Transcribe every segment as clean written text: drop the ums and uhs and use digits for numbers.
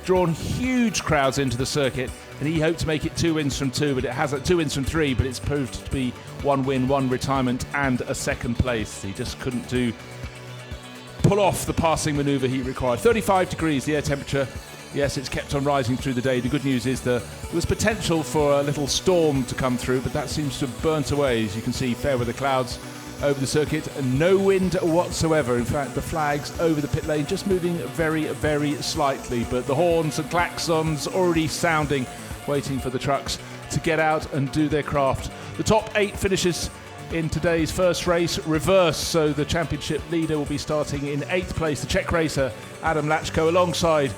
drawn huge crowds into the circuit, and he hoped to make it 2 wins from 2, but it has 2 wins from 3, but it's proved to be 1 win, 1 retirement, and a second place. He just couldn't pull off the passing manoeuvre he required. 35 degrees, the air temperature. Yes, it's kept on rising through the day. The good news is there was potential for a little storm to come through, but that seems to have burnt away. As you can see, fair weather clouds over the circuit, and no wind whatsoever. In fact, the flags over the pit lane just moving very, very slightly, but the horns and klaxons already sounding, waiting for the trucks to get out and do their craft. The top 8 finishes in today's first race reverse, so the championship leader will be starting in 8th place, the Czech racer Adam Lachko, alongside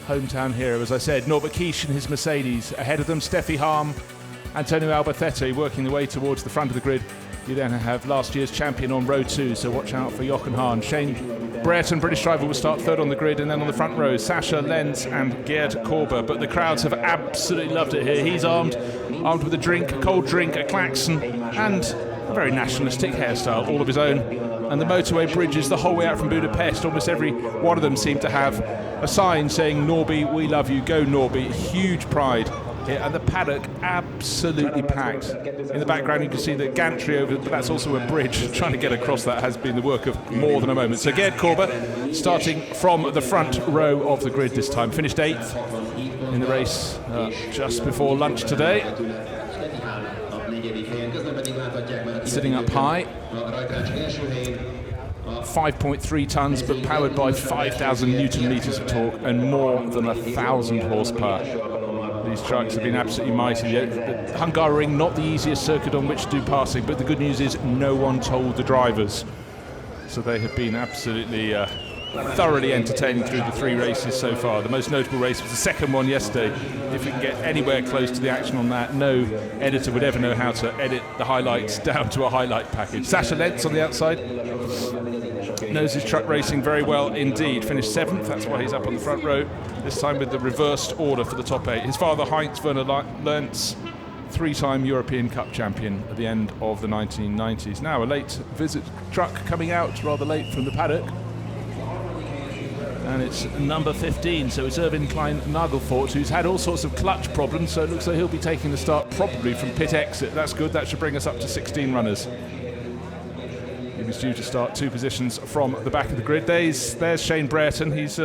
hometown hero, as I said, Norbert Kish and his Mercedes. Ahead of them, Steffi Harm, Antonio Albacete working their way towards the front of the grid. You then have last year's champion on row 2, so watch out for Jochen Hahn. Shane Brereton, British driver, will start 3rd on the grid, and then on the front row, Sascha Lenz and Gerd Korber. But the crowds have absolutely loved it here. He's armed with a drink, a cold drink, a klaxon, and a very nationalistic hairstyle, all of his own. And the motorway bridges the whole way out from Budapest, almost every one of them seem to have a sign saying, "Norby, we love you, go Norby." Huge pride here, and the paddock absolutely packed. In the background you can see the gantry over, but that's also a bridge. Trying to get across that has been the work of more than a moment. So Gerd Korber, starting from the front row of the grid this time, finished 8th in the race just before lunch today. Sitting up high, 5.3 tons, but powered by 5,000 newton meters of torque and more than 1,000 horsepower. These trucks have been absolutely mighty. The Hungaroring, not the easiest circuit on which to do passing, but the good news is no one told the drivers. So they have been absolutely thoroughly entertaining through the 3 races so far. The most notable race was the second one yesterday. If we can get anywhere close to the action on that, no editor would ever know how to edit the highlights down to a highlight package. Sascha Lenz on the outside knows his truck racing very well indeed. Finished 7th, that's why he's up on the front row, this time with the reversed order for the top 8. His father, Heinz Werner Lenz, 3-time European Cup champion at the end of the 1990s. Now a late visit truck coming out rather late from the paddock. And it's number 15, so it's Erwin Klein-Nagelfort, who's had all sorts of clutch problems, so it looks like he'll be taking the start probably from pit exit. That's good, that should bring us up to 16 runners. He was due to start 2 positions from the back of the grid. There's Shane Brereton. He's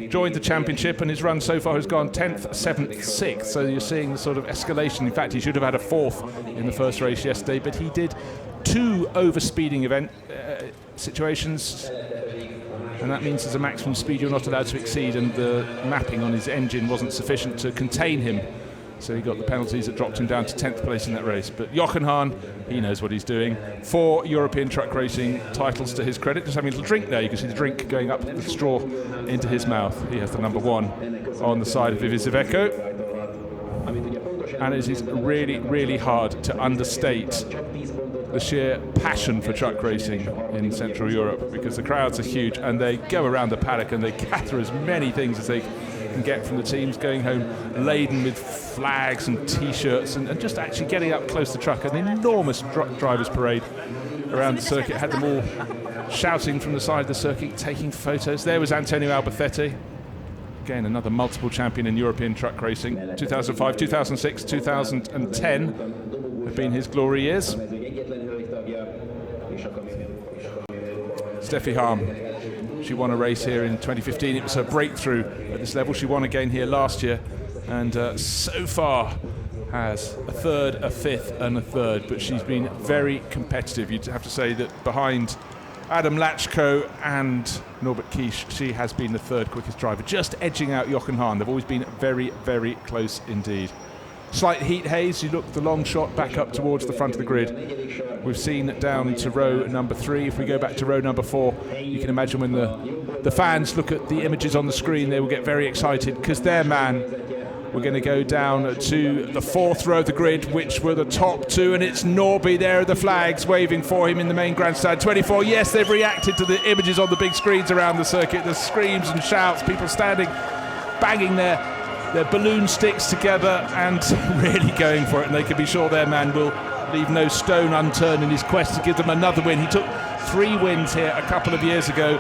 joined the championship, and his run so far has gone 10th, 7th, 6th, so you're seeing the sort of escalation. In fact, he should have had a 4th in the first race yesterday, but he did 2 overspeeding event situations, and that means there's a maximum speed you're not allowed to exceed, and the mapping on his engine wasn't sufficient to contain him. So he got the penalties that dropped him down to 10th place in that race. But Jochen Hahn, he knows what he's doing. 4 European truck racing titles to his credit. Just having a little drink there. You can see the drink going up the straw into his mouth. He has the number 1 on the side of Vivis Iveco. And it is really, really hard to understate the sheer passion for truck racing in Central Europe, because the crowds are huge and they go around the paddock and they gather as many things as they can get from the teams, going home laden with flags and t-shirts, and just actually getting up close to the truck. An enormous drivers parade around the circuit had them all shouting from the side of the circuit, taking photos. There was Antonio Albacete, again another multiple champion in European truck racing. 2005, 2006, 2010 have been his glory years. Steffi Harm, she won a race here in 2015. It was her breakthrough at this level. She won again here last year, and so far has a 3rd, a 5th and a 3rd, but she's been very competitive. You'd have to say that behind Adam Lachko and Norbert Kish, she has been the 3rd quickest driver, just edging out Jochen Hahn. They've always been very, very close indeed. Slight heat haze. You look the long shot back up towards the front of the grid. We've seen down to row number 3. If we go back to row number 4, you can imagine when the fans look at the images on the screen, they will get very excited, because their man, we're going to go down to the 4th row of the grid, which were the top 2, and it's Norby. There are the flags waving for him in the main grandstand. 24, yes, they've reacted to the images on the big screens around the circuit. The screams and shouts, people standing, banging their balloon sticks together and really going for it, and they can be sure their man will leave no stone unturned in his quest to give them another win. He took 3 wins here a couple of years ago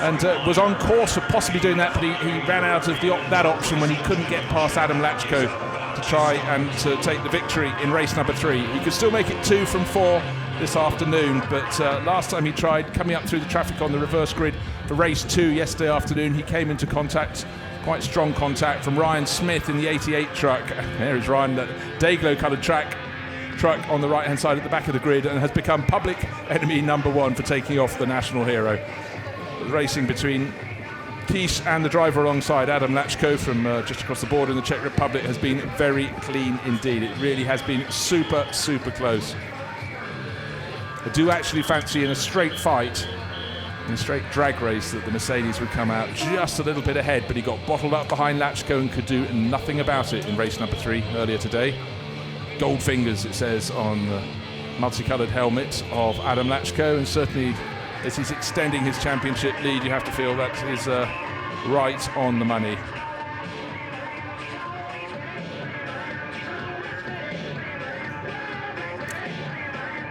and was on course for possibly doing that, but he ran out of that option when he couldn't get past Adam Lachko to try and to take the victory in race number 3. He could still make it 2 from 4 this afternoon, but last time he tried coming up through the traffic on the reverse grid for race 2 yesterday afternoon, he came into contact, quite strong contact, from Ryan Smith in the 88 truck. There is Ryan, that Dayglow coloured truck on the right hand side at the back of the grid, and has become public enemy number 1 for taking off the national hero. The racing between Kies and the driver alongside Adam Lachko from just across the border in the Czech Republic has been very clean indeed. It really has been super, super close. I do actually fancy in a straight fight, in a straight drag race, that the Mercedes would come out just a little bit ahead, but he got bottled up behind Lachko and could do nothing about it in race number 3 earlier today. Gold fingers, it says on the multicoloured helmet of Adam Lachko, and certainly as he's extending his championship lead, you have to feel that is right on the money.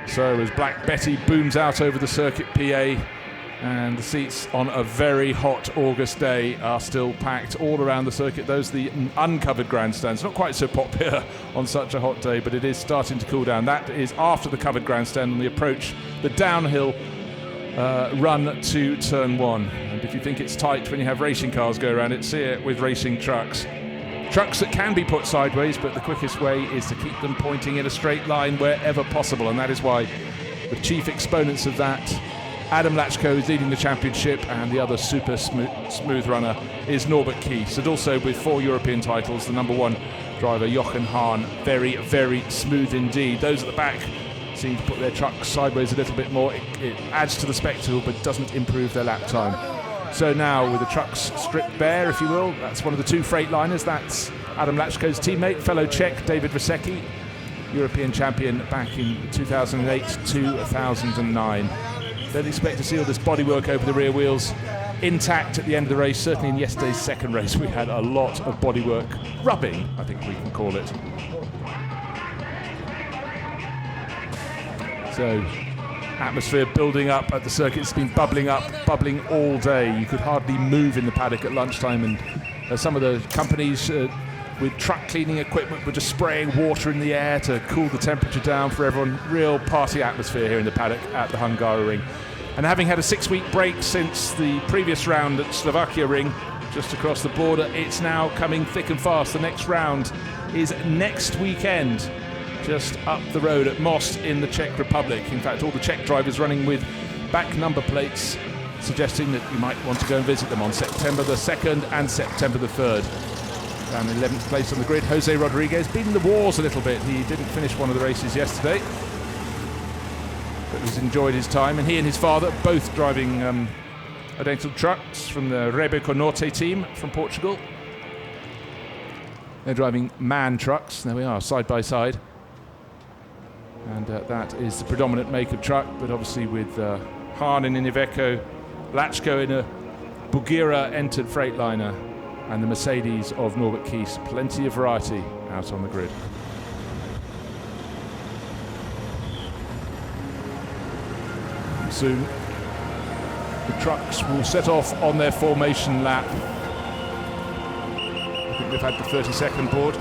So as Black Betty booms out over the circuit PA, and the seats on a very hot August day are still packed all around the circuit. Those are the uncovered grandstands, not quite so popular on such a hot day, but it is starting to cool down. That is after the covered grandstand on the approach, the downhill run to turn 1. And if you think it's tight when you have racing cars go around it, see it with racing trucks. Trucks that can be put sideways, but the quickest way is to keep them pointing in a straight line wherever possible, and that is why the chief exponents of that, Adam Lachko, is leading the championship, and the other super smooth runner is Norbert Kies. And also with 4 European titles, the number 1 driver, Jochen Hahn, very, very smooth indeed. Those at the back seem to put their trucks sideways a little bit more. It adds to the spectacle, but doesn't improve their lap time. So now, with the trucks stripped bare, if you will, that's one of the 2 Freightliners. That's Adam Lachko's teammate, fellow Czech, David Vosecki, European champion back in 2008-2009. Don't expect to see all this bodywork over the rear wheels intact at the end of the race. Certainly in yesterday's second race, we had a lot of bodywork rubbing, I think we can call it. So, atmosphere building up at the circuit. It's been bubbling all day. You could hardly move in the paddock at lunchtime, and some of the companies with truck cleaning equipment were just spraying water in the air to cool the temperature down for everyone. Real party atmosphere here in the paddock at the Hungaroring. And having had a 6-week break since the previous round at Slovakia Ring, just across the border, it's now coming thick and fast. The next round is next weekend, just up the road at Most in the Czech Republic. In fact, all the Czech drivers running with back number plates, suggesting that you might want to go and visit them on September the 2nd and September the 3rd. Down in 11th place on the grid, Jose Rodriguez, been in the wars a little bit. He didn't finish one of the races yesterday, but he's enjoyed his time. And he and his father, both driving identical trucks from the Rebeco Norte team from Portugal. They're driving MAN trucks. There we are, side by side. And that is the predominant make of truck, but obviously with Hahn in an Iveco, Lachko in a Bugira entered Freightliner, and the Mercedes of Norbert Kies. Plenty of variety out on the grid. Soon the trucks will set off on their formation lap. I think they've had the 30-second board.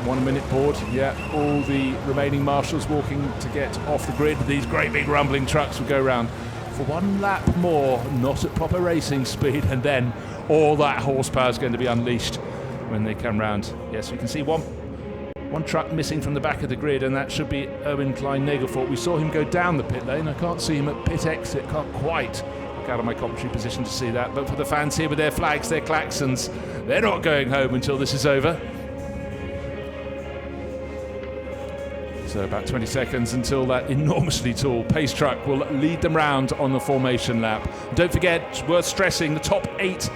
1 minute board, yeah, all the remaining marshals walking to get off the grid. These great big rumbling trucks will go round for 1 lap more, not at proper racing speed, and then all that horsepower is going to be unleashed when they come round. Yes, we can see one truck missing from the back of the grid, and that should be Owen Klein-Nagelfort. We saw him go down the pit lane. I can't see him at pit exit, can't quite look out of my commentary position to see that, but for the fans here with their flags, their klaxons, they're not going home until this is over. So about 20 seconds until that enormously tall pace truck will lead them round on the formation lap. Don't forget, worth stressing, the top 8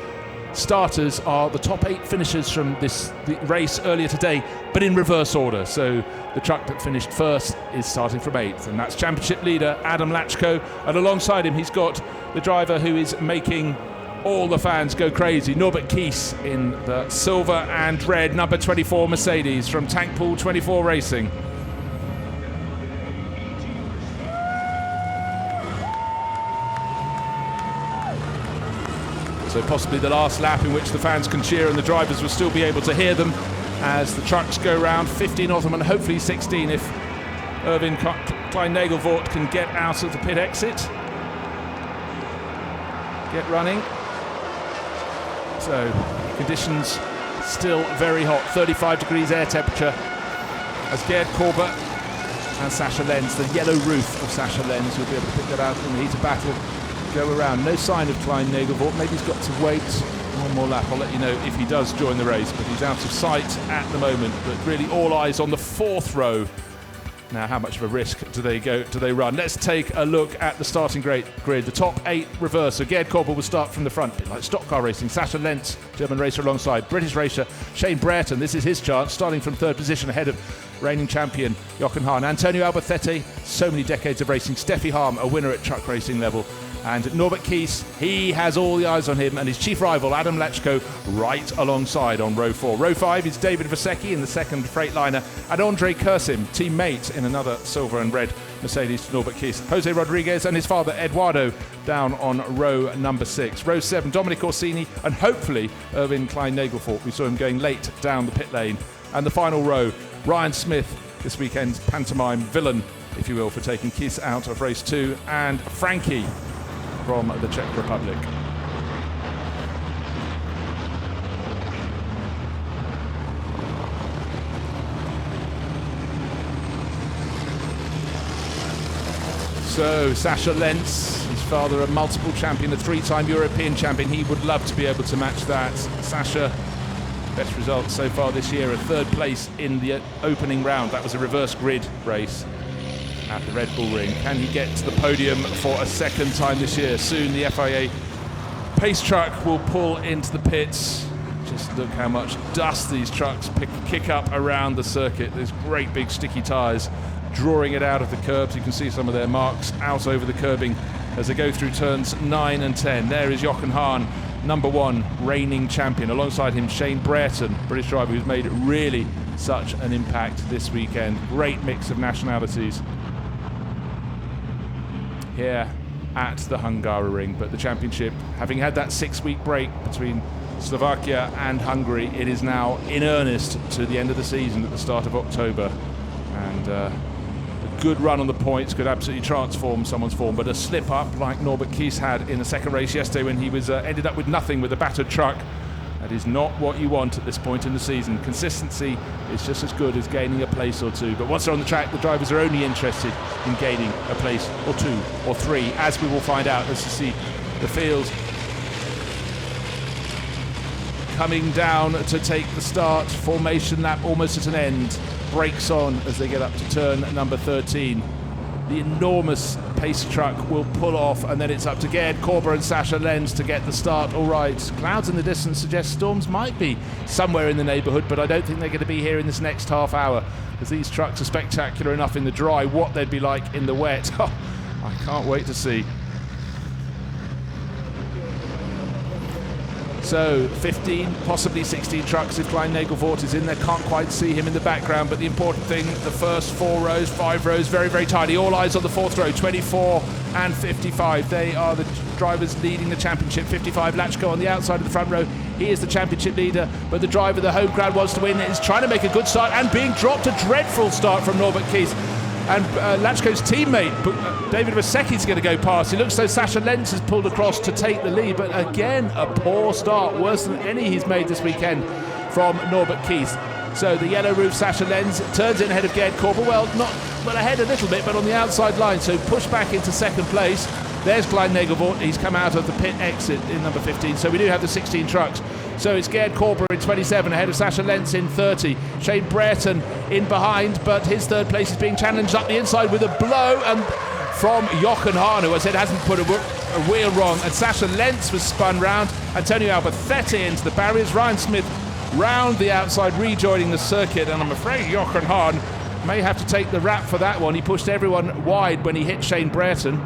starters are the top 8 finishers from the race earlier today, but in reverse order. So the truck that finished first is starting from 8th, and that's championship leader Adam Lachko, and alongside him he's got the driver who is making all the fans go crazy, Norbert Kies, in the silver and red number 24 Mercedes from Tankpool 24 Racing. So possibly the last lap in which the fans can cheer and the drivers will still be able to hear them as the trucks go round. 15 of them and hopefully 16 if Erwin Klein-Nagelvoort can get out of the pit exit. Get running. So conditions still very hot, 35 degrees air temperature as Gerd Korber and Sascha Lenz, the yellow roof of Sascha Lenz, you'll be able to pick that out in the heat of battle, go around. No sign of Klein-Nagelvoort, maybe he's got to wait one more lap. I'll let you know if he does join the race, but he's out of sight at the moment. But really all eyes on the fourth row. Now, how much of a risk do they run? Let's take a look at the starting grid. The top 8 reverse. So Gerd Korber will start from the front, bit like stock car racing. Sascha Lenz, German racer alongside. British racer Shane Brereton. This is his chance, starting from third position ahead of reigning champion Jochen Hahn. Antonio Albacete, so many decades of racing. Steffi Harm, a winner at truck racing level. And Norbert Kies, he has all the eyes on him, and his chief rival Adam Lachko right alongside on row 4. Row 5 is David Vasecki in the second Freightliner, and Andre Kursim, teammate in another silver and red Mercedes to Norbert Kies. Jose Rodriguez and his father Eduardo down on row number 6. Row 7, Dominic Orsini and hopefully Erwin Klein-Nagelvoort. We saw him going late down the pit lane. And the final row, Ryan Smith, this weekend's pantomime villain, if you will, for taking Kies out of race 2, and Frankie from the Czech Republic. So Sascha Lenz, his father a multiple champion, a 3-time European champion. He would love to be able to match that. Sascha, best result so far this year, a 3rd place in the opening round. That was a reverse grid race at the Red Bull Ring. Can he get to the podium for a 2nd time this year? Soon the FIA pace truck will pull into the pits. Just look how much dust these trucks kick up around the circuit. There's great big sticky tyres drawing it out of the curbs. You can see some of their marks out over the curbing as they go through turns 9 and 10. There is Jochen Hahn, number 1 reigning champion. Alongside him, Shane Brereton, British driver who's made really such an impact this weekend. Great mix of nationalities here at the Hungaroring, but the championship, having had that 6-week break between Slovakia and Hungary, it is now in earnest to the end of the season at the start of October, and a good run on the points could absolutely transform someone's form, but a slip up like Norbert Kies had in the second race yesterday when he was ended up with nothing with a battered truck. That is not what you want at this point in the season. Consistency is just as good as gaining a place or 2. But once they're on the track, the drivers are only interested in gaining a place or 2 or 3, as we will find out as you see the field coming down to take the start. Formation lap almost at an end. Brakes on as they get up to turn number 13. The enormous pace truck will pull off, and then it's up to Gerd Korber and Sascha Lenz to get the start all right. Clouds in the distance suggest storms might be somewhere in the neighbourhood, but I don't think they're going to be here in this next half hour, because these trucks are spectacular enough in the dry. What they'd be like in the wet, I can't wait to see. So 15, possibly 16 trucks if Klein-Nagelvoort is in there. Can't quite see him in the background, but the important thing, the first 4 rows, 5 rows, very, very tidy. All eyes on the 4th row, 24 and 55. They are the drivers leading the championship. 55, Lachko on the outside of the front row. He is the championship leader, but the driver the home crowd wants to win is trying to make a good start and being dropped. A dreadful start from Norbert Kies. And Lachko's teammate, David Vasecki, is going to go past. It looks as though Sascha Lenz has pulled across to take the lead, but again, a poor start, worse than any he's made this weekend from Norbert Kies. So the yellow roof Sascha Lenz turns in ahead of Gerd Korber. Well, ahead a little bit, but on the outside line. So push back into 2nd place. There's Klein-Nagelvoort. He's come out of the pit exit in number 15. So we do have the 16 trucks. So it's Gerd Korber in 27 ahead of Sascha Lenz in 30. Shane Brereton in behind, but his 3rd place is being challenged up the inside with a blow and from Jochen Hahn, who I said hasn't put a wheel wrong. And Sascha Lenz was spun round. Antonio Albacete into the barriers. Ryan Smith round the outside, rejoining the circuit. And I'm afraid Jochen Hahn may have to take the rap for that one. He pushed everyone wide when he hit Shane Brereton.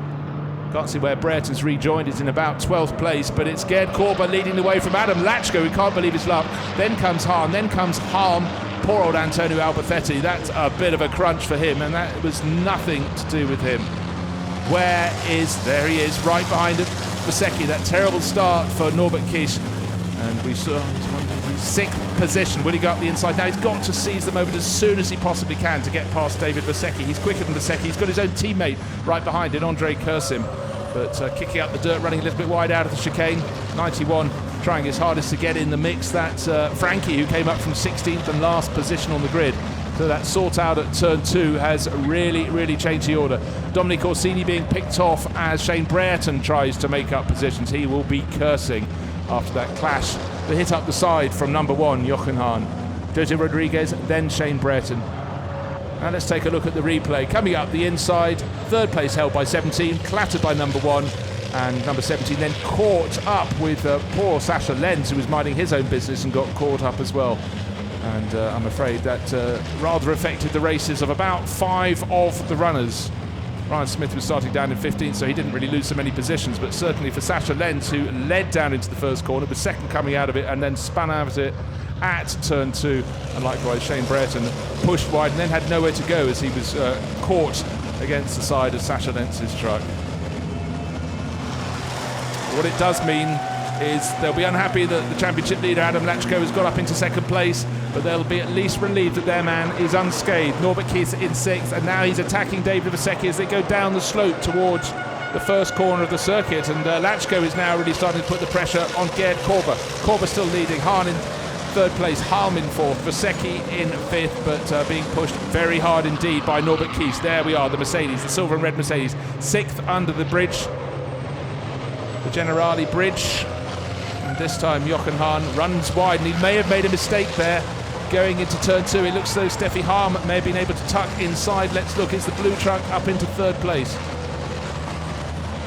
Can't see where Brereton's rejoined. He's in about 12th place, but it's Gerd Korber leading the way from Adam Lachko, who can't believe his luck. Then comes Hahn, then comes Harm. Poor old Antonio Albacete. That's a bit of a crunch for him, and that was nothing to do with him. There he is, right behind him. Vasecki. That terrible start for Norbert Kies. And we saw sixth position. Will he go up the inside? Now he's got to seize the moment as soon as he possibly can to get past David Vasecki. He's quicker than Vasecki. He's got his own teammate right behind in Andrei Kursim. But kicking up the dirt, running a little bit wide out of the chicane. 91 trying his hardest to get in the mix. That's Frankie, who came up from 16th and last position on the grid. So that sort out at turn 2 has really changed the order. Dominic Orsini being picked off as Shane Brereton tries to make up positions. He will be cursing after that clash. The hit up the side from number 1, Jochen Hahn. Jose Rodriguez, then Shane Brereton. Now let's take a look at the replay. Coming up the inside, third place held by 17, clattered by number 1. And number 17 then caught up with poor Sasha Lenz, who was minding his own business and got caught up as well. And I'm afraid that rather affected the races of about 5 of the runners. Ryan Smith was starting down in 15th, so he didn't really lose so many positions, but certainly for Sasha Lenz, who led down into the first corner, was second coming out of it and then spun out of it at turn 2. And likewise Shane Brereton pushed wide and then had nowhere to go as he was caught against the side of Sasha Lenz's truck. What it does mean is they'll be unhappy that the championship leader Adam Lachko has got up into second place, but they'll be at least relieved that their man is unscathed. Norbert Kies in 6th, and now he's attacking David Vasecki as they go down the slope towards the first corner of the circuit, and Lachko is now really starting to put the pressure on Gerd Korber. Korber still leading, Hahn in 3rd place, Halm in 4th, Vasecki in 5th, but being pushed very hard indeed by Norbert Kies. There we are, the Mercedes, the silver and red Mercedes, 6th under the bridge, the Generali bridge. And this time Jochen Hahn runs wide, and he may have made a mistake there going into turn 2. It looks as though Steffi Harm may have been able to tuck inside. Let's look, it's the blue truck up into 3rd place.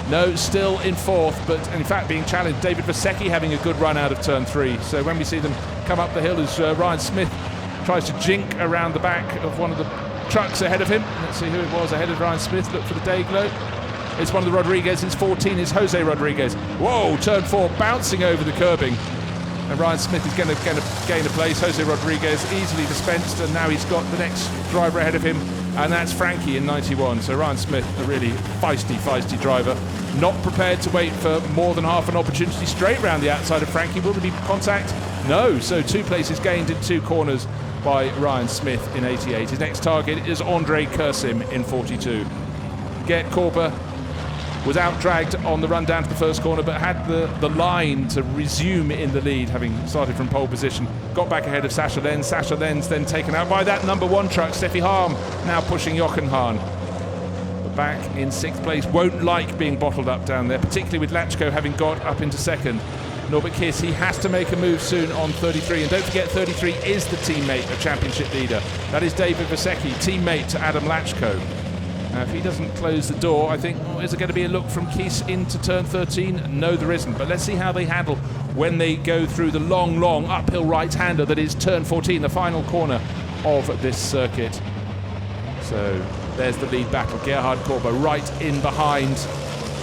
No, still in 4th, but in fact being challenged. David Vasecki having a good run out of turn 3. So when we see them come up the hill as Ryan Smith tries to jink around the back of one of the trucks ahead of him. Let's see who it was ahead of Ryan Smith. Look for the day glow. It's one of the Rodriguez's. 14 is Jose Rodriguez. Whoa, turn 4, bouncing over the curbing. And Ryan Smith is going to gain a place. Jose Rodriguez easily dispensed, and now he's got the next driver ahead of him, and that's Frankie in 91. So Ryan Smith, a really feisty driver. Not prepared to wait for more than half an opportunity straight round the outside of Frankie. Will there be contact? No. So 2 places gained in 2 corners by Ryan Smith in 88. His next target is Andrei Kursim in 42. Gerd Korber was out-dragged on the run down to the first corner, but had the line to resume in the lead, having started from pole position. Got back ahead of Sasha Lenz. Sasha Lenz then taken out by that number 1 truck, Steffi Harm, now pushing Jochen Hahn. But back in 6th place, won't like being bottled up down there, particularly with Lachko having got up into 2nd. Norbert Kies, he has to make a move soon on 33, and don't forget 33 is the teammate of championship leader. That is David Vasecki, teammate to Adam Lachko. If he doesn't close the door, I think, is there going to be a look from Kies into turn 13? No, there isn't. But let's see how they handle when they go through the long uphill right-hander that is turn 14, the final corner of this circuit. So there's the lead battle. Gerhard Korber right in behind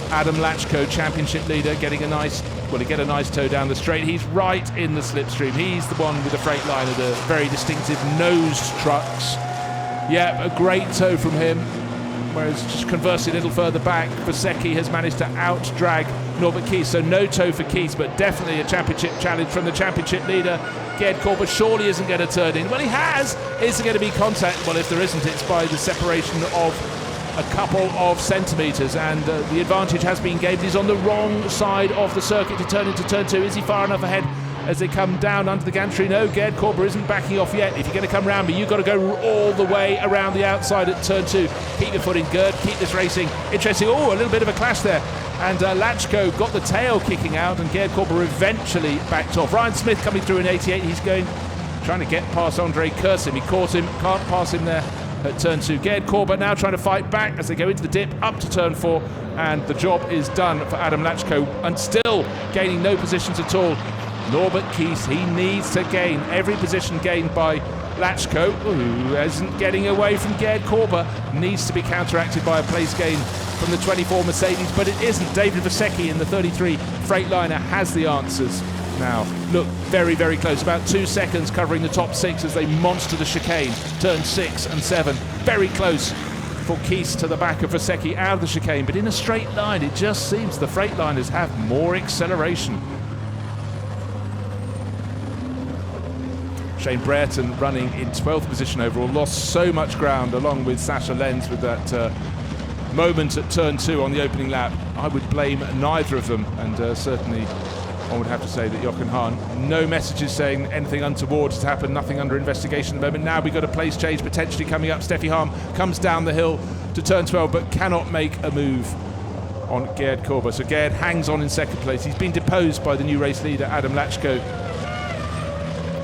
Adam Lachko, championship leader, getting a nice, well, he get a nice tow down the straight. He's right in the slipstream. He's the one with the Freightliner, the very distinctive nosed trucks. Yeah, a great tow from him. Whereas just conversely a little further back, Vasecki has managed to out-drag Norbert Kies. So no tow for Kies, but definitely a championship challenge from the championship leader. Gerd Korber surely isn't going to turn in. Well, he has. Is there going to be contact? Well, if there isn't, it's by the separation of a couple of centimetres, and the advantage has been gained. He's on the wrong side of the circuit to turn into turn 2. Is he far enough ahead as they come down under the gantry? No, Gerd Korber isn't backing off yet. If you're going to come round me, you've got to go all the way around the outside at turn 2. Keep your foot in, Gerd. Keep this racing interesting. Oh, a little bit of a clash there. And Lachko got the tail kicking out, and Gerd Korber eventually backed off. Ryan Smith coming through in 88. He's trying to get past Andrei Kursim. He caught him, can't pass him there at turn 2. Gerd Korber now trying to fight back as they go into the dip up to turn 4, and the job is done for Adam Lachko, and still gaining no positions at all. Norbert Kies, he needs to gain every position gained by Lachko, who isn't getting away from Gerd Korber, needs to be counteracted by a place gain from the 24 Mercedes, but it isn't. David Vasecki in the 33 Freightliner has the answers. Now, look, very, very close. About 2 seconds covering the top 6 as they monster the chicane. Turn 6 and 7. Very close for Kies to the back of Vasecki out of the chicane, but in a straight line. It just seems the Freightliners have more acceleration. Shane Brereton running in 12th position overall, lost so much ground along with Sasha Lenz with that moment at turn 2 on the opening lap. I would blame neither of them, and certainly one would have to say that Jochen Hahn, no messages saying anything untoward has happened, nothing under investigation at the moment. Now we've got a place change potentially coming up. Steffi Hahn comes down the hill to turn 12 but cannot make a move on Gerd Korber. So Gerd hangs on in second place. He's been deposed by the new race leader Adam Lachko.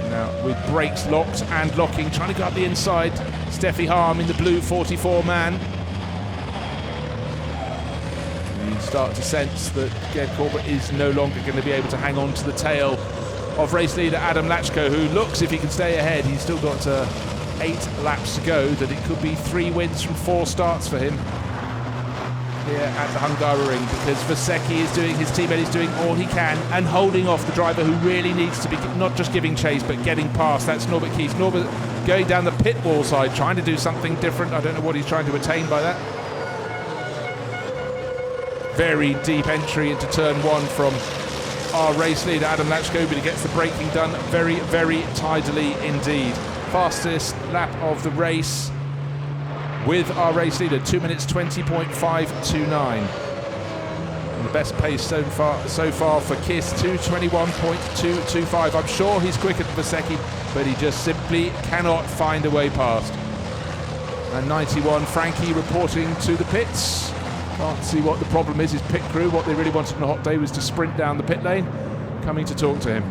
Now with brakes locked and locking, trying to go up the inside. Steffi Hahn in the blue 44 man. Start to sense that Gerd Korber is no longer going to be able to hang on to the tail of race leader Adam Lachko, who looks, if he can stay ahead, he's still got 8 laps to go, that it could be 3 wins from 4 starts for him here at the Hungaroring, because Vasecki is doing, his teammate is doing all he can and holding off the driver who really needs to be not just giving chase but getting past. That's Norbert Kies. Norbert going down the pit wall side, trying to do something different. I don't know what he's trying to attain by that. Very deep entry into turn 1 from our race leader Adam Lachko, but he gets the braking done very, very tidily indeed. Fastest lap of the race with our race leader, 2 minutes 20.529. And the best pace so far for Kiss, 2:21.225. I'm sure he's quicker than Vasecki, but he just simply cannot find a way past. And 91, Frankie reporting to the pits. Can't see what the problem is. His pit crew, what they really wanted on a hot day was to sprint down the pit lane, coming to talk to him.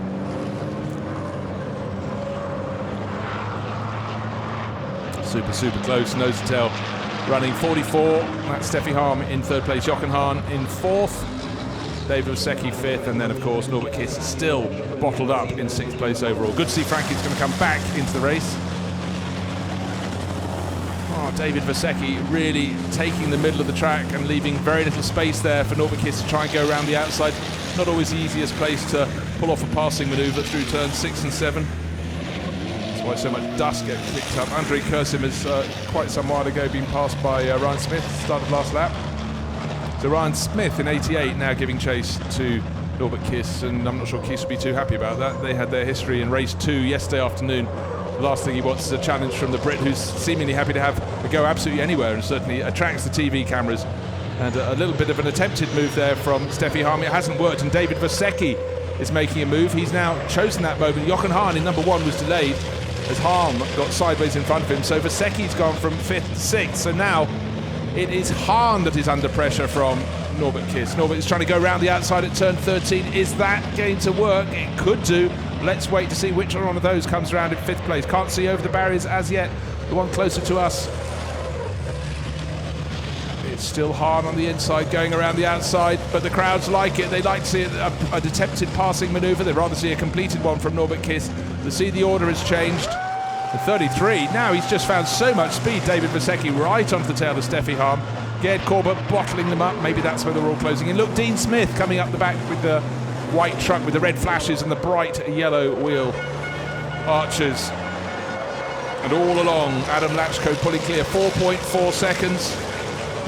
Super close, nose to tail. Running 44, that's Steffi Hahn in 3rd place, Jochen Hahn in 4th, David Vasecki 5th, and then of course Norbert Kiss still bottled up in 6th place overall. Good to see Frankie's going to come back into the race. David Vasecki really taking the middle of the track and leaving very little space there for Norbert Kiss to try and go around the outside. Not always the easiest place to pull off a passing manoeuvre through turns 6 and 7. That's why so much dust gets picked up. Andrei Kursim has quite some while ago been passed by Ryan Smith at the start of last lap. So Ryan Smith in 88 now giving chase to Norbert Kiss, and I'm not sure Kiss will be too happy about that. They had their history in race 2 yesterday afternoon. The last thing he wants is a challenge from the Brit, who's seemingly happy to have a go absolutely anywhere and certainly attracts the TV cameras. And a little bit of an attempted move there from Steffi Hahn. It hasn't worked, and David Vasecki is making a move. He's now chosen that moment. Jochen Hahn in number 1 was delayed as Hahn got sideways in front of him. So Vasecki's gone from 5th to 6th. So now it is Hahn that is under pressure from Norbert Kiss. Norbert is trying to go around the outside at turn 13. Is that going to work? It could do. Let's wait to see which one of those comes around in 5th place. Can't see over the barriers as yet. The one closer to us. It's still Hahn on the inside, going around the outside, but the crowds like it. They like to see an attempted passing manoeuvre. They'd rather see a completed one from Norbert Kiss. They see the order has changed. The 33, now he's just found so much speed. David Vasecki right onto the tail of Steffi Hahn. Gerd Korber bottling them up. Maybe that's where they're all closing in. Look, Dean Smith coming up the back with the white truck with the red flashes and the bright yellow wheel archers. And all along, Adam Lachko pulling clear, 4.4 seconds.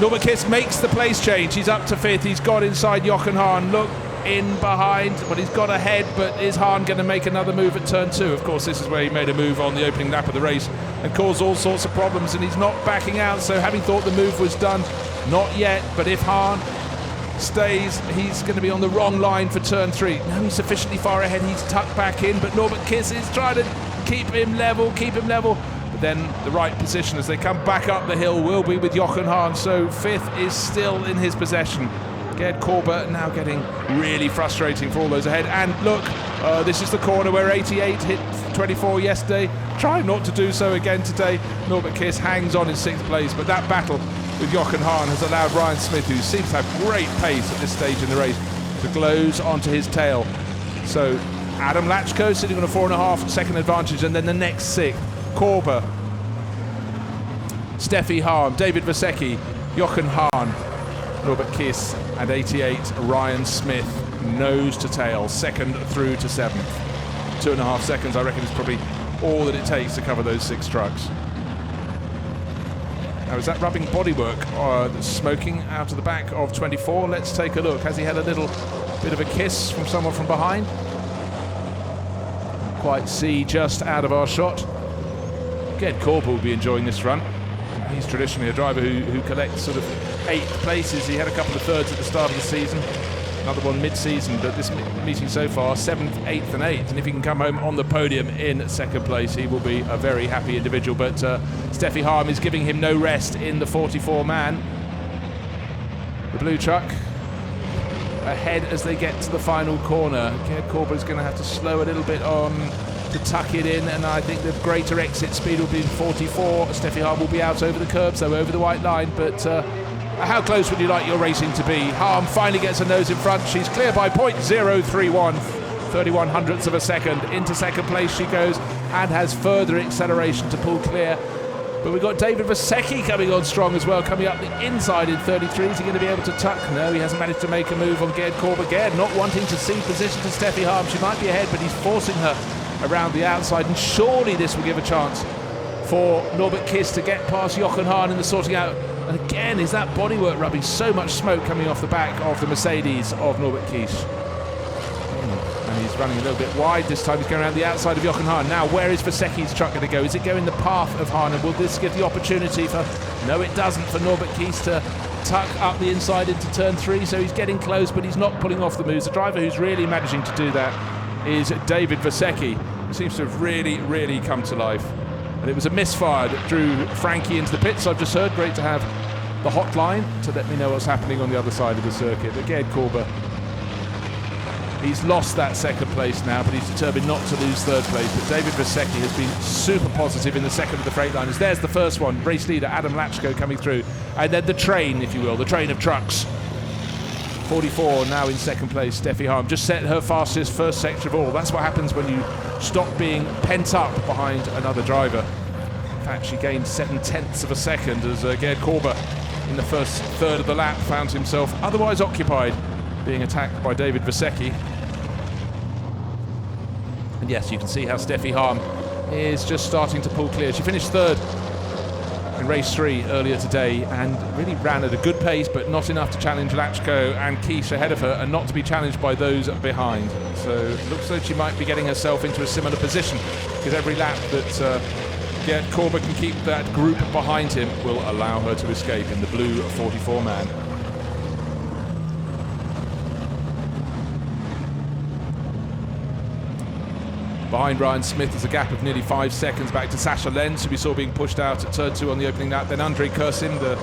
Norbert Kiss makes the place change. He's up to 5th. He's got inside Jochen Hahn. Look, in behind, but he's got ahead. But is Hahn going to make another move at turn 2? Of course, this is where he made a move on the opening lap of the race and caused all sorts of problems, and he's not backing out. So having thought the move was done, not yet. But if Hahn stays, he's going to be on the wrong line for turn 3. Now he's sufficiently far ahead. He's tucked back in, but Norbert Kiss is trying to keep him level. But then the right position as they come back up the hill will be with Jochen Hahn. So 5th is still in his possession. Gerd Korber now getting really frustrating for all those ahead. And look, this is the corner where 88 hit 24 yesterday. Trying not to do so again today. Norbert Kiss hangs on in 6th place, but that battle with Jochen Hahn has allowed Ryan Smith, who seems to have great pace at this stage in the race, to close onto his tail. So Adam Lachko sitting on a 4.5 second advantage, and then the next 6th, Korber, Steffi Hahn, David Vasecki, Jochen Hahn, Norbert Kiss, and 88 Ryan Smith, nose to tail, 2nd through to 7th. 2.5 seconds, I reckon, is probably all that it takes to cover those 6 trucks. Now, is that rubbing bodywork that's smoking out of the back of 24? Let's take a look. Has he had a little bit of a kiss from someone from behind? Quite see just out of our shot. Ged Korb will be enjoying this run. He's traditionally a driver who collects sort of 8th places. He had a couple of thirds at the start of the season, another one mid-season, but this meeting so far, 7th, 8th and 8th. And if he can come home on the podium in 2nd place, he will be a very happy individual. But Steffi Harm is giving him no rest in the 44-man. The blue truck ahead as they get to the final corner. Ged Korb is going to have to slow a little bit on to tuck it in, and I think the greater exit speed will be in 44. Steffi Harm will be out over the curbs, though, over the white line, but how close would you like your racing to be? Harm finally gets a nose in front. She's clear by 0.031, 31 hundredths of a second. Into 2nd place she goes and has further acceleration to pull clear. But we've got David Vasecki coming on strong as well, coming up the inside in 33. Is he going to be able to tuck? No, he hasn't managed to make a move on Ged Korb again, not wanting to cede position to Steffi Harm. She might be ahead, but he's forcing her around the outside, and surely this will give a chance for Norbert Kiss to get past Jochen Hahn in the sorting out. And again, is that bodywork rubbing? So much smoke coming off the back of the Mercedes of Norbert Kiss. And he's running a little bit wide this time. He's going around the outside of Jochen Hahn. Now, where is Vasecki's truck going to go? Is it going the path of Hahn? And will this give the opportunity for... No, it doesn't, for Norbert Kies to tuck up the inside into turn 3. So he's getting close, but he's not pulling off the moves. The driver who's really managing to do that is David Vasecki, who seems to have really come to life. And it was a misfire that drew Frankie into the pits. I've just heard. Great to have the hotline to let me know what's happening on the other side of the circuit. But Ged Korb, he's lost that 2nd place now, but he's determined not to lose 3rd place. But David Vasecki has been super positive in the 2nd of the Freightliners. There's the first one, race leader Adam Lachko coming through. And then the train, if you will, the train of trucks. 44 now in 2nd place, Steffi Harm. Just set her fastest first sector of all. That's what happens when you stop being pent up behind another driver. In fact, she gained 7/10 of a second as Ged Korb in the first third of the lap found himself otherwise occupied, being attacked by David Vasecki. And yes, you can see how Steffi Harm is just starting to pull clear. She finished 3rd in race 3 earlier today and really ran at a good pace, but not enough to challenge Lachko and Kies ahead of her, and not to be challenged by those behind. So it looks like she might be getting herself into a similar position, because every lap that Ged Korb can keep that group behind him will allow her to escape in the blue 44-man. Behind Ryan Smith, there's a gap of nearly 5 seconds back to Sasha Lenz, who we saw being pushed out at turn 2 on the opening lap. Then Andre Kursim, the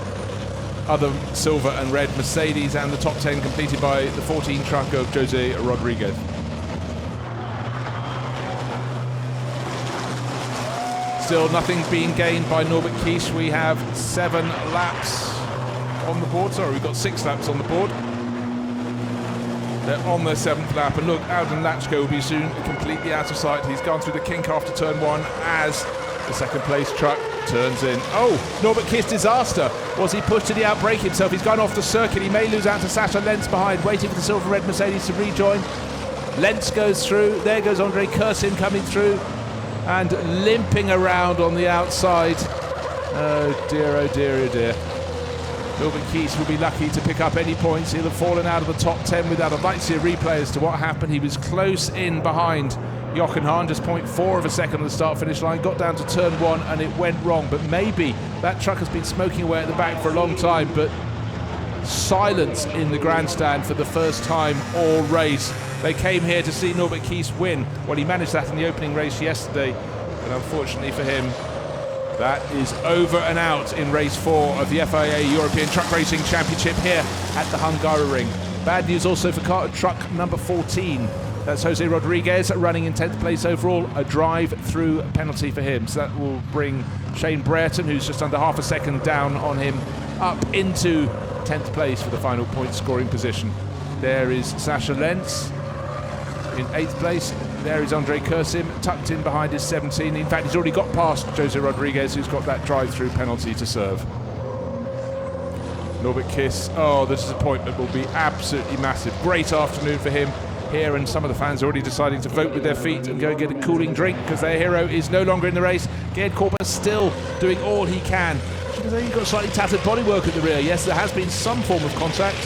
other silver and red Mercedes, and the top 10 completed by the 14 truck of Jose Rodriguez. Still nothing being gained by Norbert Kies. We have 7 laps on the board. Sorry, we've got 6 laps on the board. They're on their 7th lap, and look, Alden Lachko will be soon completely out of sight. He's gone through the kink after turn 1 as the 2nd place truck turns in. Oh, Norbert Kies disaster. Was he pushed? Did he outbrake himself? He's gone off the circuit. He may lose out to Sasha Lenz behind, waiting for the silver red Mercedes to rejoin. Lenz goes through. There goes Andre Kursim coming through and limping around on the outside. Oh dear, oh dear, oh dear. Norbert Kies will be lucky to pick up any points. He'll have fallen out of the top 10 without. I'd like to see a replay as to what happened. He was close in behind Jochen Hahn, just 0.4 of a second on the start-finish line. Got down to turn 1 and it went wrong. But maybe that truck has been smoking away at the back for a long time. But silence in the grandstand for the first time all race. They came here to see Norbert Kies win. Well, he managed that in the opening race yesterday. But unfortunately for him, that is over and out in race 4 of the FIA European Truck Racing Championship here at the Hungaroring. Bad news also for truck number 14. That's Jose Rodriguez running in 10th place overall. A drive-through penalty for him. So that will bring Shane Brereton, who's just under half a second down on him, up into 10th place for the final point scoring position. There is Sasha Lenz in 8th place. There is Andre Kursim, tucked in behind his 17. In fact, he's already got past Jose Rodriguez, who's got that drive-through penalty to serve. Norbert Kies, oh, the disappointment will be absolutely massive. Great afternoon for him here, and some of the fans are already deciding to vote with their feet and go and get a cooling drink because their hero is no longer in the race. Ged Korb still doing all he can. He's got slightly tattered bodywork at the rear. Yes, there has been some form of contact.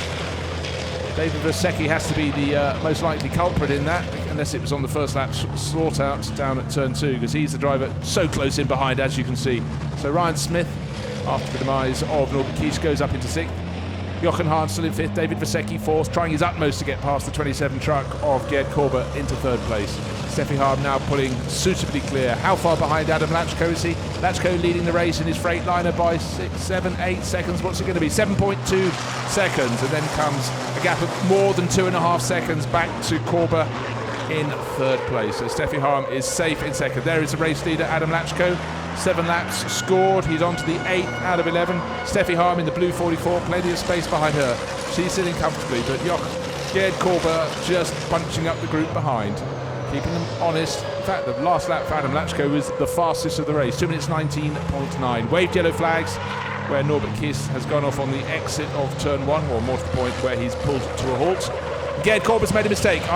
David Versecki has to be the most likely culprit in that, unless it was on the first lap sort out down at turn 2, because he's the driver so close in behind, as you can see. So Ryan Smith, after the demise of Norbert Kies, goes up into 6th. Jochen Hahn still in 5th, David Versecki 4th, trying his utmost to get past the 27 truck of Gerd Korber into 3rd place. Steffi Hahn now pulling suitably clear. How far behind Adam Lachko is he? Lachko leading the race in his Freightliner by 6, 7, 8 seconds. What's it going to be? 7.2 seconds. And then comes a gap of more than 2.5 seconds back to Korber in 3rd place. So Steffi Hahn is safe in 2nd. There is the race leader, Adam Lachko. 7 laps scored. He's on to the 8th out of 11. Steffi Hahn in the blue 44. Plenty of space behind her. She's sitting comfortably. But Gerd Korber just punching up the group behind, keeping them honest. In fact, the last lap for Adam Lachko was the fastest of the race, 2 minutes 19.9. Waved yellow flags where Norbert Kies has gone off on the exit of turn 1, or more to the point, where he's pulled to a halt. Gerd Korber's made a mistake. He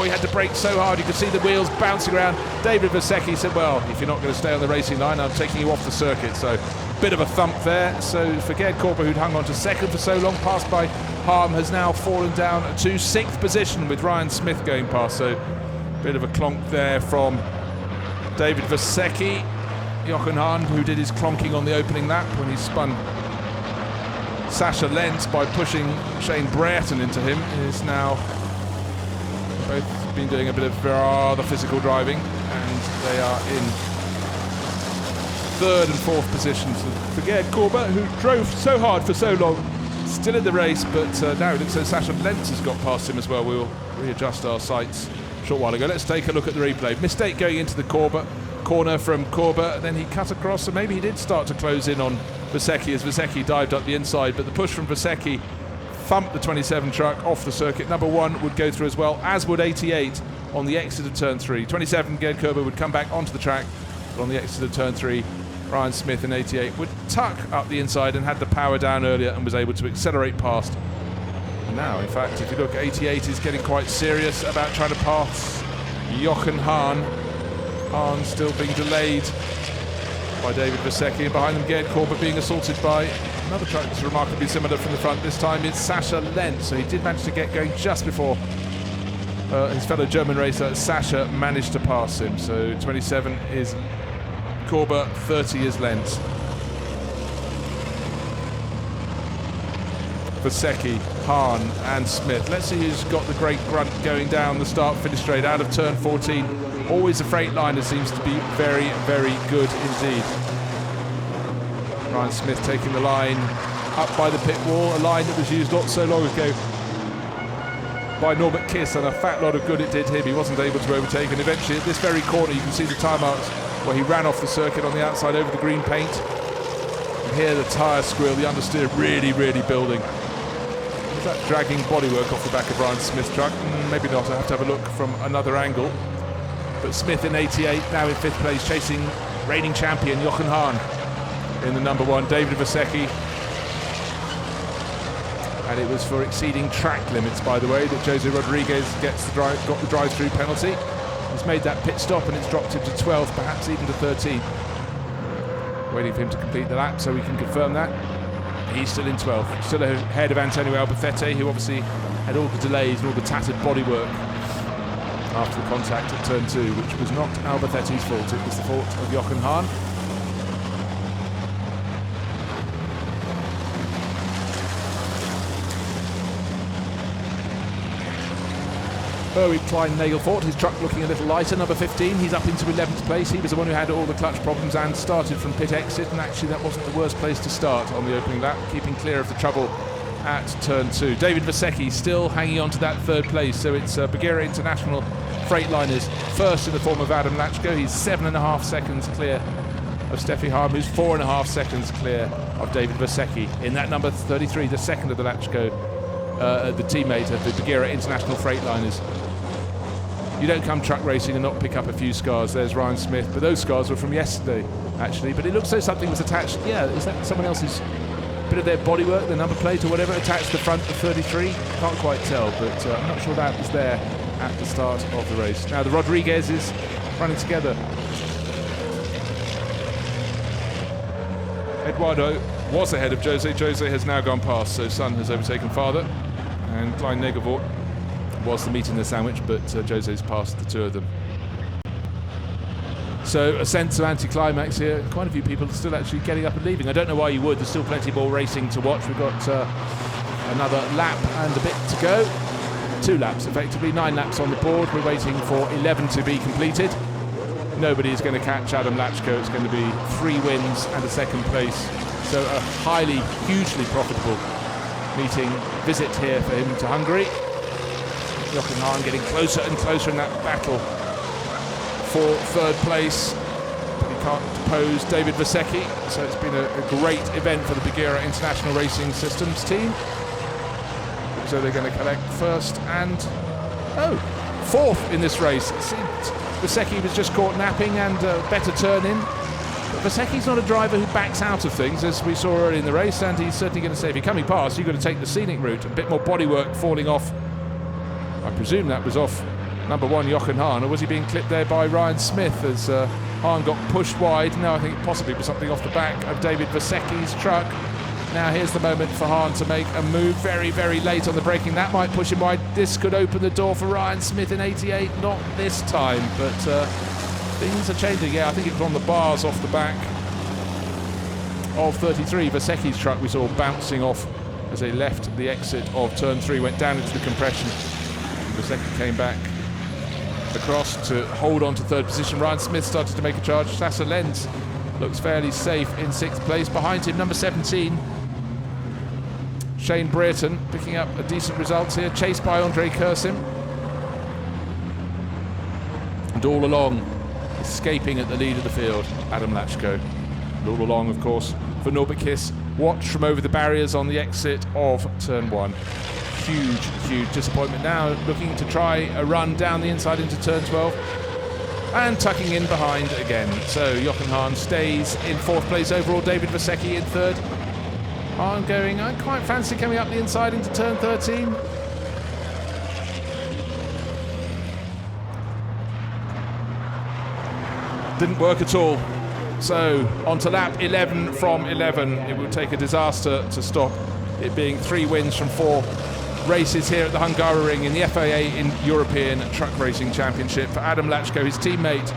had to brake so hard, you could see the wheels bouncing around. David Versecki said, well, if you're not going to stay on the racing line, I'm taking you off the circuit. So, bit of a thump there. So, for Gerd Korber, who'd hung on to 2nd for so long, passed by Hahn, has now fallen down to 6th position with Ryan Smith going past. So, bit of a clonk there from David Versecki. Jochen Hahn, who did his clonking on the opening lap when he spun Sascha Lentz by pushing Shane Brereton into him, is now both been doing a bit of rather physical driving, and they are in 3rd and 4th positions. For Gerd Korber, who drove so hard for so long, still in the race, but now it looks like Sascha Lentz has got past him as well. We'll readjust our sights a short while ago. Let's take a look at the replay. Mistake going into the corner from Korber, then he cut across, so maybe he did start to close in on Versecki as Versecki dived up the inside, but the push from Versecki thumped the 27 truck off the circuit. Number 1 would go through as well, as would 88 on the exit of turn 3. 27, Gerd Korber would come back onto the track, but on the exit of turn 3, Ryan Smith in 88 would tuck up the inside and had the power down earlier and was able to accelerate past. And now, in fact, if you look, 88 is getting quite serious about trying to pass Jochen Hahn. Hahn still being delayed by David Versecki, and behind them Gerd Korber being assaulted by another truck that's remarkably similar from the front. This time it's Sascha Lentz, so he did manage to get going just before his fellow German racer Sascha managed to pass him. So 27 is Korber, 30 is Lentz. Versecki, Hahn and Smith. Let's see who's got the great grunt going down the start-finish straight out of turn 14. Always the Freightliner seems to be very, very good indeed. Ryan Smith taking the line up by the pit wall, a line that was used not so long ago by Norbert Kies, and a fat lot of good it did him. He wasn't able to overtake, and eventually at this very corner you can see the tyre marks where he ran off the circuit on the outside over the green paint. And here the tyre squeal, the understeer really, really building. Is that dragging bodywork off the back of Ryan Smith's truck? Maybe not, I have to have a look from another angle. But Smith in 88, now in 5th place, chasing reigning champion Jochen Hahn in the number 1, David Versecki. And it was for exceeding track limits, by the way, that Jose Rodriguez got the drive-through penalty. He's made that pit stop and it's dropped him to 12th, perhaps even to 13th. Waiting for him to complete the lap so we can confirm that. He's still in 12th, still ahead of Antonio Albacete, who obviously had all the delays and all the tattered bodywork after the contact at turn 2, which was not Albacete's fault, it was the fault of Jochen Hahn. Erwin Klein-Nagelfort, his truck looking a little lighter, number 15, he's up into 11th place. He was the one who had all the clutch problems and started from pit exit, and actually that wasn't the worst place to start on the opening lap, keeping clear of the trouble at turn 2. David Versecki still hanging on to that 3rd place, so it's Bagheera International Freightliners first in the form of Adam Lachko. He's 7.5 seconds clear of Steffi Hahn, who's 4.5 seconds clear of David Versecki. In that number 33, the second of the Lachko, the teammate of the Bagheera International Freightliners. You don't come truck racing and not pick up a few scars. There's Ryan Smith, but those scars were from yesterday, actually. But it looks as though something was attached. Yeah, is that someone else's bit of their bodywork, the number plate or whatever, attached to the front of 33? Can't quite tell, but I'm not sure that was there at the start of the race. Now the Rodriguez is running together. Eduardo was ahead of Jose. Jose has now gone past, so Son has overtaken father. And Klein Negavort was the meat in the sandwich, but Jose's passed the two of them. So a sense of anticlimax here. Quite a few people are still actually getting up and leaving. I don't know why you would. There's still plenty more racing to watch. We've got another lap and a bit to go. 2 laps, effectively. 9 laps on the board. We're waiting for 11 to be completed. Nobody is going to catch Adam Lachko. It's going to be 3 wins and a second place. So a highly, hugely profitable visit here for him to Hungary. Jochen Hahn getting closer and closer in that battle for 3rd place. But he can't depose David Vasecki. So it's been a great event for the Bagheera International Racing Systems team. So they're going to collect 1st and 4th in this race. It seemed Vasecki was just caught napping and better turn in. But Vasecki's not a driver who backs out of things, as we saw early in the race, and he's certainly going to say if you're coming past, you've got to take the scenic route. A bit more bodywork falling off. I presume that was off number 1, Jochen Hahn, or was he being clipped there by Ryan Smith as Hahn got pushed wide? No, I think it possibly was something off the back of David Vasecki's truck. Now here's the moment for Hahn to make a move very, very late on the braking. That might push him wide. This could open the door for Ryan Smith in 88. Not this time, but things are changing. Yeah, I think it was on the bars off the back of 33. Vasecki's truck we saw bouncing off as they left the exit of turn 3, went down into the compression. Vasecki came back across to hold on to 3rd position. Ryan Smith started to make a charge. Sasha Lenz looks fairly safe in 6th place. Behind him, number 17, Shane Brereton, picking up a decent result here, chased by Andre Kursim. And all along, escaping at the lead of the field, Adam Lachko. And all along, of course, for Norbert Kiss, watch from over the barriers on the exit of turn 1. Huge, huge disappointment now, looking to try a run down the inside into turn 12. And tucking in behind again. So Jochen Hahn stays in 4th place overall, David Vasecki in 3rd. Hahn going, I quite fancy coming up the inside into turn 13. Didn't work at all. So on to lap 11 from 11. It would take a disaster to stop it being 3 wins from 4 races here at the Hungaroring in the FIA in European Truck Racing Championship for Adam Lachko. His teammate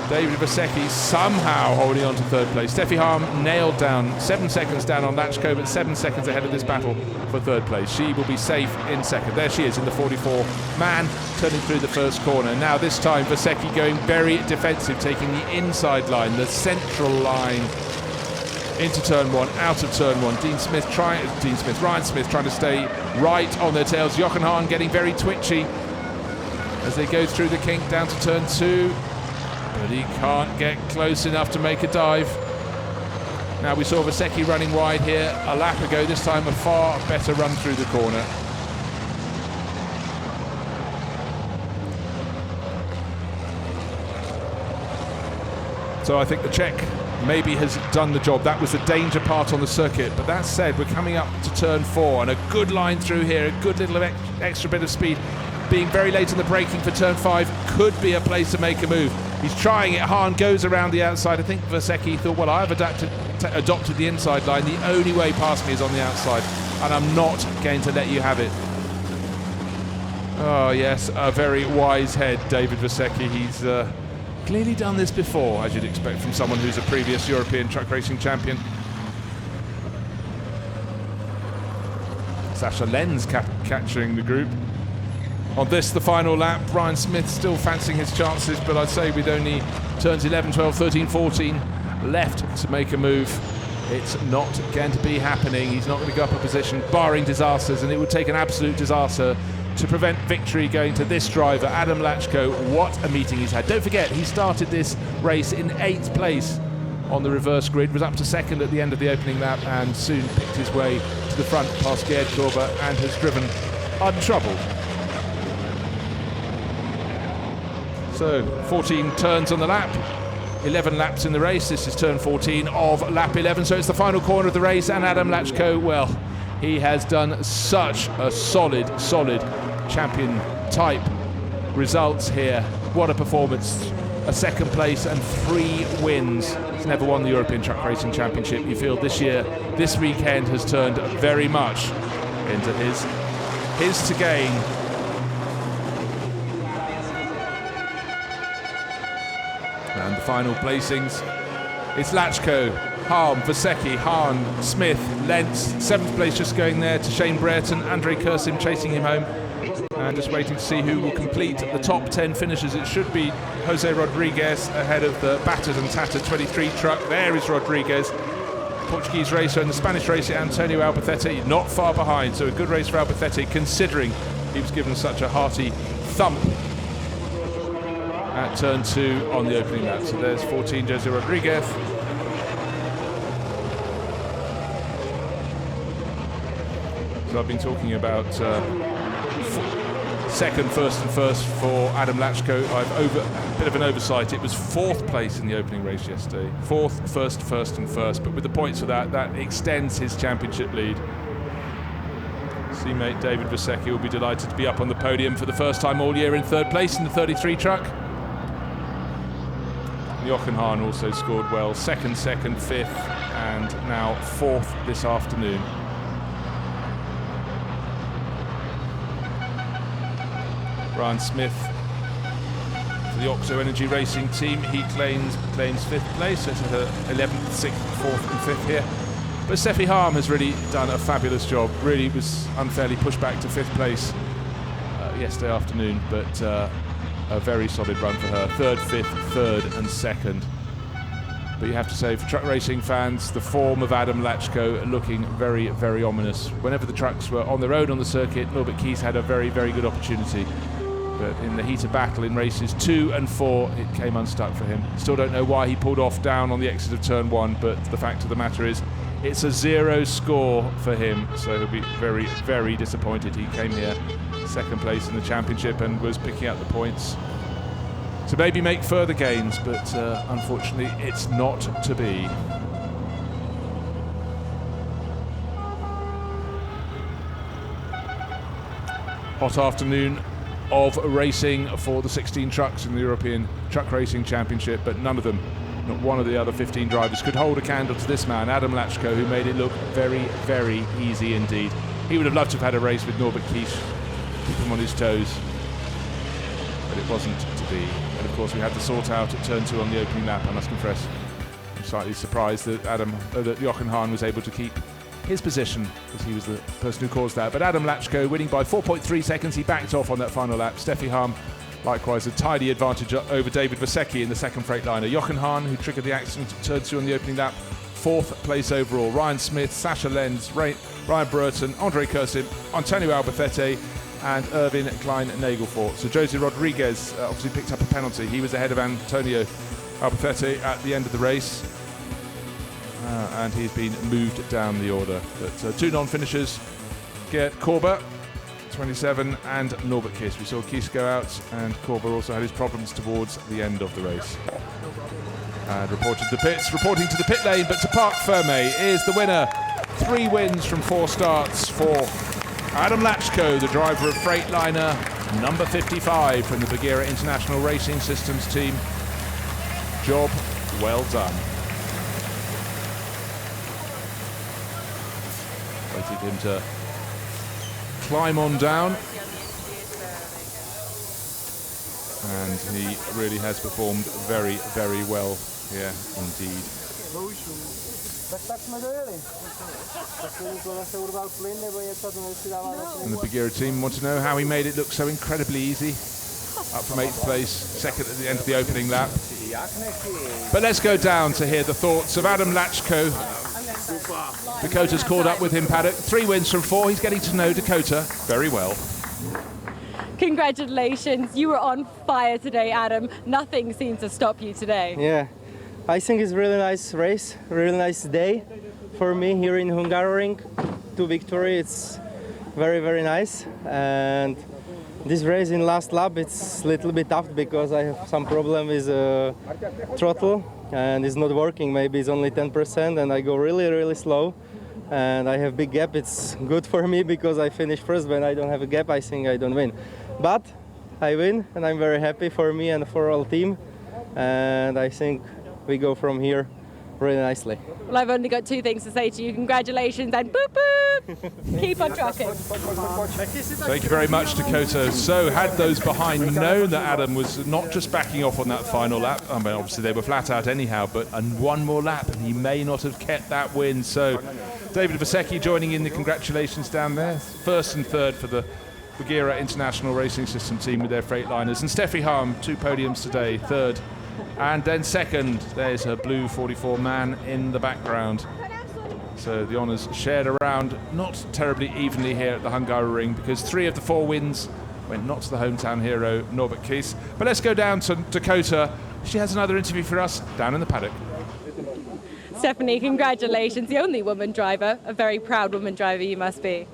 David Vasecki somehow holding on to 3rd place. Steffi Harm nailed down 7 seconds down on Lachko, but 7 seconds ahead of this battle for 3rd place. She will be safe in 2nd. There she is in the 44 man, turning through the 1st corner. Now this time Vasecki going very defensive, taking the inside line, the central line into turn 1, out of turn 1. Ryan Smith trying to stay right on their tails. Jochen Hahn getting very twitchy as they go through the kink down to turn 2. But he can't get close enough to make a dive. Now we saw Vasecki running wide here a lap ago. This time a far better run through the corner. So I think the Czech maybe has done the job. That was the danger part on the circuit. But that said, we're coming up to turn 4 and a good line through here, a good little extra bit of speed. Being very late on the braking for turn 5 could be a place to make a move. He's trying it. Hahn goes around the outside. I think Vasecki thought, well, I've adopted the inside line. The only way past me is on the outside, and I'm not going to let you have it. Oh, yes, a very wise head, David Vasecki. He's clearly done this before, as you'd expect from someone who's a previous European truck racing champion. Sasha Lenz capturing the group. On this, the final lap, Ryan Smith still fancying his chances, but I'd say with only turns 11, 12, 13, 14 left to make a move, it's not going to be happening. He's not going to go up a position, barring disasters, and it would take an absolute disaster to prevent victory going to this driver, Adam Lachko. What a meeting he's had. Don't forget, he started this race in 8th place on the reverse grid, was up to 2nd at the end of the opening lap, and soon picked his way to the front past Gerd Korber and has driven untroubled. So 14 turns on the lap, 11 laps in the race. This is turn 14 of lap 11, so it's the final corner of the race, and Adam Lachko, well, he has done such a solid champion type results here. What a performance. a second place and 3 wins. He's never won the European Truck Racing Championship. You feel this year, this weekend has turned very much into his to gain. And the final placings, it's Lachko, Harm, Vasecki, Hahn, Smith, Lentz, 7th place just going there to Shane Brereton, Andrei Kursim chasing him home. And just waiting to see who will complete the top 10 finishers. It should be Jose Rodriguez ahead of the battered and tattered 23 truck. There is Rodriguez, Portuguese racer, and the Spanish racer Antonio Albacete not far behind. So a good race for Albacete, considering he was given such a hearty thump at turn 2 on the opening lap. So there's 14, Jose Rodriguez. So I've been talking about second, first and first for Adam Lachko. A bit of an oversight. It was 4th place in the opening race yesterday. 4th, first and first. But with the points for that extends his championship lead. Teammate David Vasecki will be delighted to be up on the podium for the first time all year in 3rd place in the 33 truck. Jochen Hahn also scored well. 2nd, 5th, and now 4th this afternoon. Brian Smith for the Oxo Energy Racing team, he claims 5th place, so it's 11th, 6th, 4th and 5th here. But Steffi Harm has really done a fabulous job, really was unfairly pushed back to 5th place yesterday afternoon, but a very solid run for her. 3rd, 5th, 3rd and 2nd. But you have to say, for truck racing fans, the form of Adam Lachko looking very, very ominous. Whenever the trucks were on their own on the circuit, Norbert Kies had a very, very good opportunity. But in the heat of battle in races 2 and 4, it came unstuck for him. Still don't know why he pulled off down on the exit of turn 1, but the fact of the matter is, it's a 0 score for him, so he'll be very, very disappointed. He came here 2nd place in the championship and was picking up the points to maybe make further gains, but unfortunately it's not to be. Hot afternoon of racing for the 16 trucks in the European Truck Racing Championship, but none of them, not one of the other 15 drivers, could hold a candle to this man, Adam Lachko, who made it look very, very easy indeed. He would have loved to have had a race with Norbert Kies, keep him on his toes, but it wasn't to be. And of course we had to sort out at turn 2 on the opening lap. I must confess, I'm slightly surprised that that Jochen Hahn was able to keep his position, because he was the person who caused that. But Adam Lachko winning by 4.3 seconds. He backed off on that final lap. Steffi Harm likewise a tidy advantage over David Vasecki in the 2nd Freightliner. Jochen Hahn, who triggered the accident at turn 2 on the opening lap, 4th place overall. Ryan Smith, Sasha Lenz, Ryan Brereton, Andrei Kursim, Antonio Albacete and Irvin Klein-Nagelfort. So Jose Rodriguez obviously picked up a penalty. He was ahead of Antonio Albacete at the end of the race. And he's been moved down the order. But 2 non-finishers, Gert Korber, 27, and Norbert Kies. We saw Kies go out, and Korber also had his problems towards the end of the race. And reporting to the pit lane, but to Parc Fermé is the winner. 3 wins from 4 starts for Adam Lachko, the driver of Freightliner number 55 from the Bagheera International Racing Systems team. Job well done. Waited him to climb on down, and he really has performed very, very well here indeed. And the Bagheera team want to know how he made it look so incredibly easy. Up from 8th place, 2nd at the end of the opening lap. But let's go down to hear the thoughts of Adam Lachko. Dakota's caught up with him, Paddock. 3 wins from 4. He's getting to know Dakota very well. Congratulations. You were on fire today, Adam. Nothing seemed to stop you today. Yeah, I think it's a really nice race, really nice day for me here in Hungaroring. 2 victories, it's very, very nice. And this race in last lap, it's a little bit tough because I have some problem with throttle and it's not working. Maybe it's only 10% and I go really, really slow. And I have big gap. It's good for me because I finish first. When I don't have a gap, I think I don't win. But I win and I'm very happy for me and for all team. and I think we go from here really nicely. Well, I've only got two things to say to you. Congratulations and boop boop! Keep on trucking. Thank you very much, Dakota. So had those behind known that Adam was not just backing off on that final lap, I mean, obviously they were flat out anyhow, but one more lap and he may not have kept that win. So David Vasecki joining in the congratulations down there. First and third for the Bagheera International Racing System team with their Freightliners. And Steffi Harm, 2 podiums today, third. And then second, there's her blue 44 man in the background. So the honours shared around, not terribly evenly here at the Hungaroring, because 3 of the 4 wins went not to the hometown hero, Norbert Kies. But let's go down to Dakota. She has another interview for us down in the paddock. Stephanie, congratulations. The only woman driver, a very proud woman driver you must be.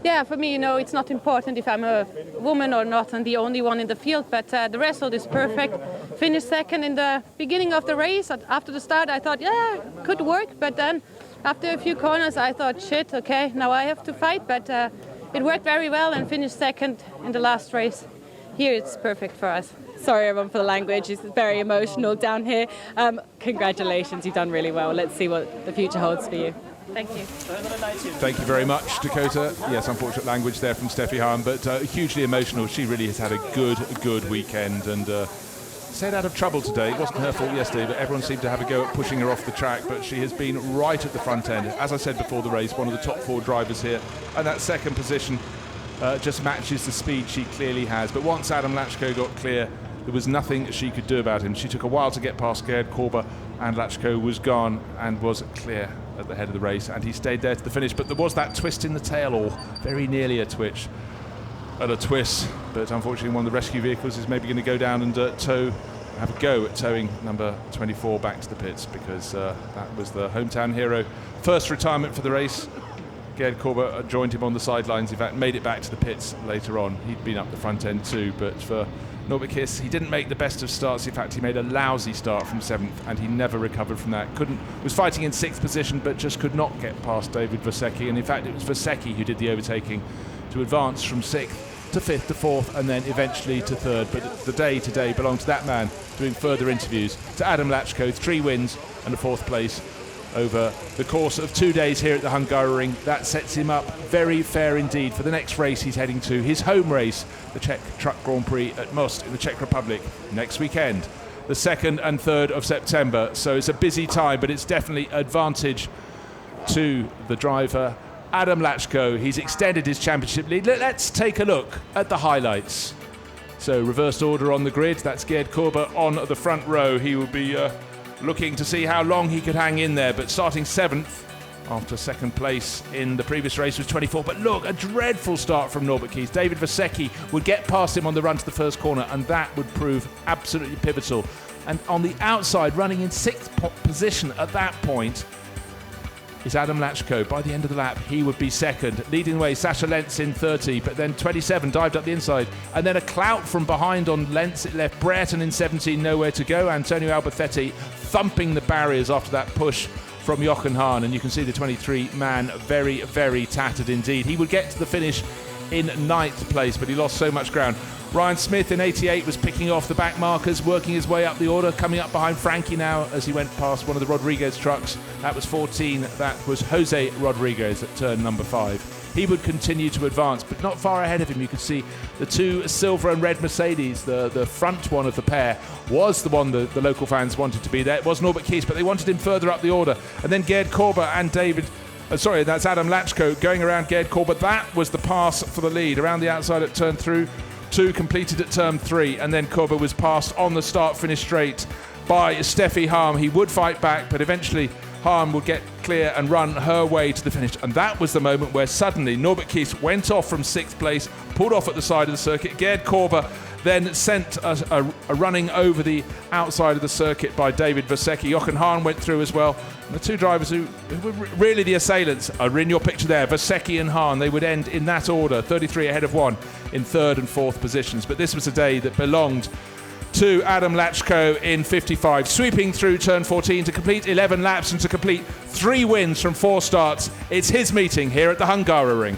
Yeah, for me, it's not important if I'm a woman or not and the only one in the field, but the result is perfect. Finished second in the beginning of the race. After the start, I thought, yeah, could work, but then after a few corners, I thought, shit, okay, now I have to fight, but it worked very well and finished second in the last race. Here, it's perfect for us. Sorry, everyone, for the language. It's very emotional down here. Congratulations, you've done really well. Let's see what the future holds for you. Thank you. Thank you very much, Dakota. Yes, unfortunate language there from Steffi Harm, but hugely emotional. She really has had a good weekend and stayed out of trouble today. It wasn't her fault yesterday, but everyone seemed to have a go at pushing her off the track, but she has been right at the front end. As I said before the race, one of the top 4 drivers here, and that second position just matches the speed she clearly has. But once Adam Lachko got clear, there was nothing she could do about him. She took a while to get past Gerd Korber, and Lachko was gone and was clear at the head of the race, and he stayed there to the finish. But there was that twist in the tail, or very nearly a twist, but unfortunately one of the rescue vehicles is maybe going to go down and have a go at towing number 24 back to the pits, because that was the hometown hero. First retirement for the race. Gerd Korber joined him on the sidelines, in fact made it back to the pits later on. He'd been up the front end too, but for Norbert Kies, he didn't make the best of starts. In fact, he made a lousy start from 7th, and he never recovered from that. Was fighting in 6th position, but just could not get past David Vasecki. And in fact, it was Vasecki who did the overtaking to advance from 6th to 5th to 4th, and then eventually to 3rd. But the day today belonged to that man doing further interviews, to Adam Lachko, 3 wins and a 4th place over the course of 2 days here at the Hungaroring. That sets him up very fair indeed for the next race he's heading to, his home race, the Czech Truck Grand Prix at Most in the Czech Republic next weekend, the 2nd and 3rd of September. So it's a busy time, but it's definitely advantage to the driver, Adam Lachko. He's extended his championship lead. Let's take a look at the highlights. So reversed order on the grid. That's Gerd Korber on the front row. He will be looking to see how long he could hang in there, but starting 7th after 2nd place in the previous race was 24. But look, a dreadful start from Norbert Kies. David Vasecki would get past him on the run to the first corner, and that would prove absolutely pivotal. And on the outside, running in 6th position at that point, is Adam Lachko. By the end of the lap, he would be 2nd. Leading the way, Sasha Lentz in 30, but then 27 dived up the inside. And then a clout from behind on Lentz. It left Brereton in 17 nowhere to go. Antonio Alberthetti thumping the barriers after that push from Jochen Hahn. And you can see the 23-man very, very tattered indeed. He would get to the finish in 9th place, but he lost so much ground. Ryan Smith in 88 was picking off the back markers, working his way up the order, coming up behind Frankie now as he went past one of the Rodriguez trucks. That was 14. That was Jose Rodriguez at turn number 5. He would continue to advance, but not far ahead of him. You could see the 2 silver and red Mercedes. The front one of the pair was the one the local fans wanted to be there. It was Norbert Kies, but they wanted him further up the order. And then Gerd Korber and that's Adam Lachko going around Gerd Korber. That was the pass for the lead around the outside at turn 2, completed at turn 3, and then Korber was passed on the start-finish straight by Steffi Harm. He would fight back, but eventually Harm would get clear and run her way to the finish. And that was the moment where suddenly Norbert Kies went off from 6th place, pulled off at the side of the circuit. Gerd Korber then sent a running over the outside of the circuit by David Vasecki. Jochen Hahn went through as well. And the 2 drivers who were really the assailants are in your picture there, Vasecki and Hahn. They would end in that order, 33 ahead of 1 in 3rd and 4th positions. But this was a day that belonged to Adam Lachko in 55, sweeping through turn 14 to complete 11 laps and to complete 3 wins from 4 starts. It's his meeting here at the Hungaroring.